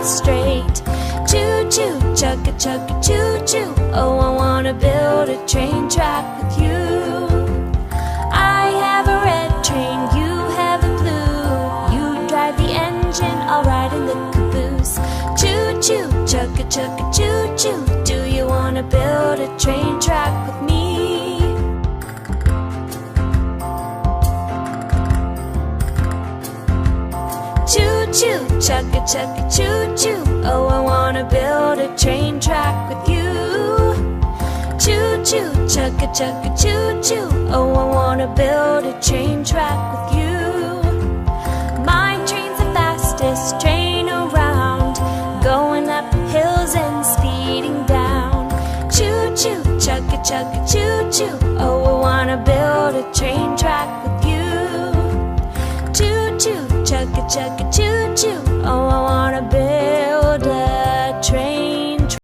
lines straight. Choo-choo, chugga chugga choo-choo. Oh, I wanna build a train track with you. I have a red train, you have a blue. You drive the engine, I'll ride in the caboose. Choo-choo, chugga chugga choo-choo. Do you wanna build a train track with me? Choo-choo, chugga chugga choo-choo. Oh, I wanna build a train track with you. Choo-choo, chugga chugga choo-choo. Oh, I wanna build a train track with you. My train's the fastest train around, going up hills and speeding down. Choo-choo, chugga chugga choo-choo. Oh, I wanna build a train track with you. Choo-choo, chugga chugga choo-choo. Oh,